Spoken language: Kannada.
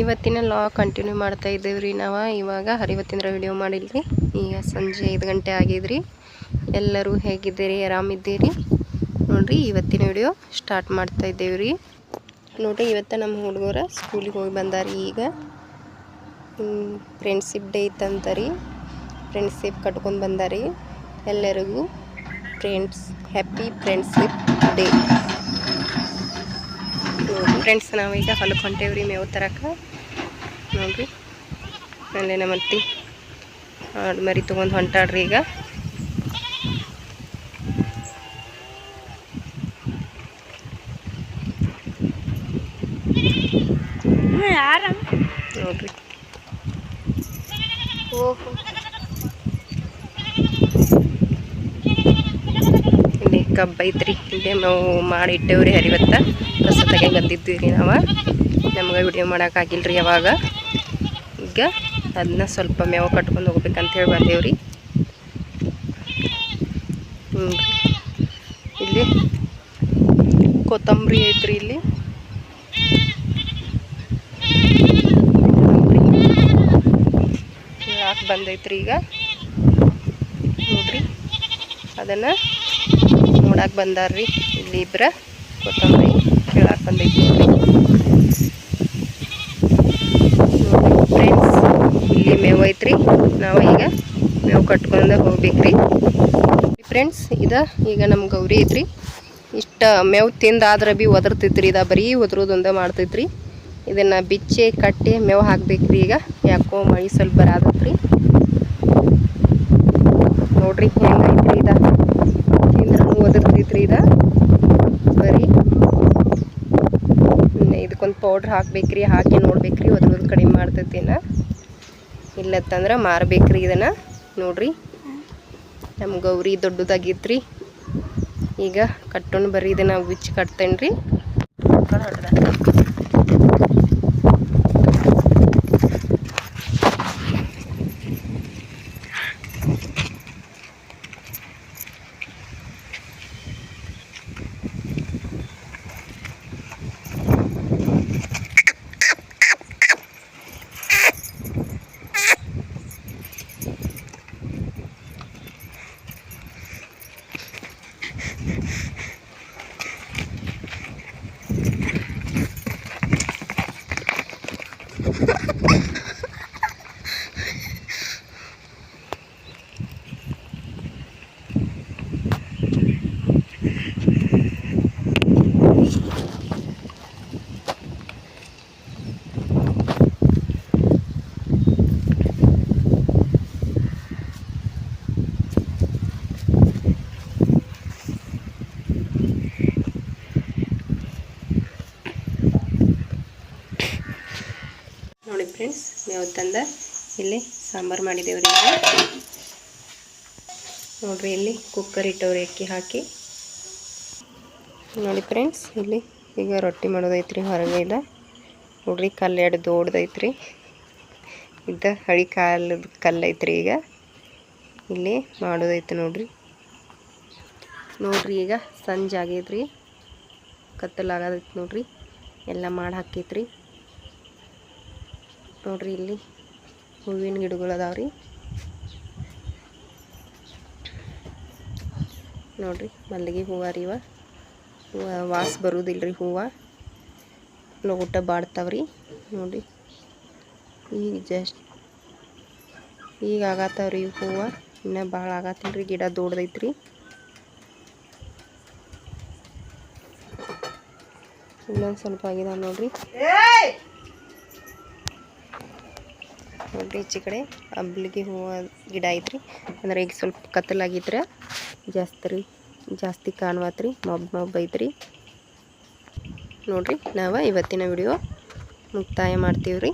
ಇವತ್ತಿನ ಲಾಗ್ ಕಂಟಿನ್ಯೂ ಮಾಡ್ತಾ ಇದ್ದೇವೆ ರೀ. ನಾವು ಇವಾಗ ಹರಿವತ್ತಿಂದ್ರ ವಿಡಿಯೋ ಮಾಡಿಲ್ರಿ. ಈಗ ಸಂಜೆ 5 ಗಂಟೆ ಆಗಿದ್ರಿ. ಎಲ್ಲರೂ ಹೇಗಿದ್ದೀರಿ? ಆರಾಮಿದ್ದೀರಿ ನೋಡ್ರಿ. ಇವತ್ತಿನ ವಿಡಿಯೋ ಸ್ಟಾರ್ಟ್ ಮಾಡ್ತಾ ಇದ್ದೇವೆ ರೀ. ನೋಡ್ರಿ, ಇವತ್ತು ನಮ್ಮ ಹುಡುಗರು ಸ್ಕೂಲಿಗೆ ಹೋಗಿ ಬಂದಾರಿ. ಈಗ ಫ್ರೆಂಡ್ಶಿಪ್ ಡೇ ಇತ್ತಂತ ರೀ. ಫ್ರೆಂಡ್ಶಿಪ್ ಕಟ್ಕೊಂಡು ಬಂದಾರಿ. ಎಲ್ಲರಿಗೂ ಹ್ಯಾಪಿ ಫ್ರೆಂಡ್ಶಿಪ್ ಡೇ. ಫ್ರೆಂಡ್ಸ್, ನಾವೀಗ ಹೊಲಕ್ಕೆ ಹೊಂಟೇವ್ರಿ ಮೇವು ತರಕ್ಕೆ. ನೋಡ್ರಿ, ಅಲ್ಲೇ ನಮ್ಮ ಅತ್ತಿ ಆಡು ಮರಿ ತೊಗೊಂಡು ಹೊಂಟಾಡ್ರಿ. ಈಗ ನೋಡ್ರಿ, ಇಲ್ಲಿ ಕಬ್ಬ ಐತ್ರಿ. ಇಲ್ಲೇ ನಾವು ಮಾಡಿ ಇಟ್ಟೇವ್ರಿ. ಹರಿವತ್ತ ಕಸ ತೆಗೆ ಬಂದಿದ್ವಿ ರೀ. ನಮ್ಗೆ ವಿಡಿಯೋ ಮಾಡೋಕ್ಕಾಗಿಲ್ರಿ ಯಾವಾಗ. ಈಗ ಅದನ್ನ ಸ್ವಲ್ಪ ಮೇವು ಕಟ್ಕೊಂಡು ಹೋಗ್ಬೇಕಂತ ಹೇಳಿ ಬಂದೇವ್ರಿ. ಇಲ್ಲಿ ಕೊತ್ತಂಬರಿ ಐತ್ರಿ. ಇಲ್ಲಿ ಕೀಳಾಕ್ ಬಂದೈತ್ರಿ. ಈಗ ನೋಡ್ರಿ, ಅದನ್ನು ನೋಡಕ್ಕೆ ಬಂದಾರ್ರಿ. ಇಲ್ಲಿ ಇಬ್ಬರ ಕೊತ್ತಂಬರಿ ಕೀಳಾಕ್ ಬಂದೈತಿ ನೋಡ್ರಿ. ಫ್ರೆಂಡ್ಸ್, ಇಲ್ಲಿ ಮೇವು ಐತ್ರಿ. ನಾವು ಈಗ ಮೇವು ಕಟ್ಕೊಂಡು ಹೋಗ್ಬೇಕ್ರಿ. ಫ್ರೆಂಡ್ಸ್, ಈಗ ನಮ್ಮ ಗೌರಿ ಐತ್ರಿ. ಇಷ್ಟ ಮೇವು ತಿಂದಾದ್ರೆ ಭೀ ಒದರ್ತೈತ್ರಿ. ಬರೀ ಒದರೋದೊಂದೇ ಮಾಡ್ತೈತ್ರಿ. ಇದನ್ನು ಬಿಚ್ಚಿ ಕಟ್ಟಿ ಮೇವು ಹಾಕ್ಬೇಕ್ರಿ. ಈಗ ಯಾಕೋ ಮಳೆ ಸ್ವಲ್ಪ ಬರಾದತ್ರಿ. ನೋಡ್ರಿ ಹೆಂಗೈತ್ರಿ. ತಿಂದ್ರೂ ಒದರ್ತೈತ್ರಿ. ಬರೀ ಇದಕ್ಕೊಂದು ಪೌಡ್ರ್ ಹಾಕ್ಬೇಕ್ರಿ. ಹಾಕಿ ನೋಡ್ಬೇಕ್ರಿ ಒದರೋದು ಕಡಿಮೆ ಮಾಡ್ತೈತೇನ ಇಲ್ಲತ್ತಂದ್ರೆ ಮಾರ್ಬೇಕ್ರಿ ಇದನ್ನು. ನೋಡ್ರಿ, ನಮ್ಮ ಗೌರಿ ದೊಡ್ಡದಾಗಿತ್ರಿ. ಈಗ ಕಟ್ಟೋಣ ಬರ್ರಿ. ಇದನ್ನು ಬಿಚ್ಚಿ ಕಟ್ತೇನೆ ರೀ. ನೋಡಿ ಫ್ರೆಂಡ್ಸ್, ಮೇವು ತಂದ ಇಲ್ಲಿ ಸಾಂಬಾರು ಮಾಡಿದ್ದೇವ್ರಿ. ನೋಡ್ರಿ, ಇಲ್ಲಿ ಕುಕ್ಕರ್ ಇಟ್ಟವ್ರಿ ಅಕ್ಕಿ ಹಾಕಿ. ನೋಡಿ ಫ್ರೆಂಡ್ಸ್, ಇಲ್ಲಿ ಈಗ ರೊಟ್ಟಿ ಮಾಡೋದೈತ್ರಿ. ಹೊರಗೆ ನೋಡ್ರಿ, ಕಲ್ಲು ಎರಡು ದೊಡ್ಡದೈತ್ರಿ. ಹಳಿ ಕಾಲದ ಕಲ್ಲೈತ್ರಿ. ಈಗ ಇಲ್ಲಿ ಮಾಡೋದೈತೆ ನೋಡ್ರಿ. ಈಗ ಸಂಜೆ ಆಗೈತ್ರಿ. ಕತ್ತಲಾಗದೈತಿ ನೋಡ್ರಿ. ಎಲ್ಲ ಮಾಡಿ ಹಾಕೈತ್ರಿ. ನೋಡ್ರಿ, ಇಲ್ಲಿ ಹೂವಿನ ಗಿಡಗಳು ಅದಾವ್ರಿ. ನೋಡ್ರಿ, ಮಲ್ಲಿಗೆ ಹೂವು ರೀ. ವಾಸ ಬರುವುದಿಲ್ರಿ. ಹೂವು ಲೋಟ ಬಾಡ್ತಾವ್ರಿ. ನೋಡ್ರಿ, ಈಗ ಆಗತ್ತವ್ರಿ ಹೂವು. ಇನ್ನೂ ಭಾಳ ಆಗತ್ತಿಲ್ರಿ. ಗಿಡ ದೊಡ್ಡದೈತ್ರಿ. ಇನ್ನೊಂದು ಸ್ವಲ್ಪ ಆಗಿದಾವ ನೋಡ್ರಿ. ನೋಡ್ರಿ, ಈಚೆ ಕಡೆ ಅಂಬ್ಲಿಗೆ ಹೂವು ಗಿಡ ಐತ್ರಿ. ಅಂದ್ರೆ ಈಗ ಸ್ವಲ್ಪ ಕತ್ತಲಾಗಿದ್ರೆ ಜಾಸ್ತಿ ಕಾಣುವತ್ರಿ. ಮಬ್ಬ್ ಐತ್ರಿ. ನೋಡ್ರಿ, ನಾವು ಇವತ್ತಿನ ವಿಡಿಯೋ ಮುಕ್ತಾಯ ಮಾಡ್ತೀವ್ರಿ.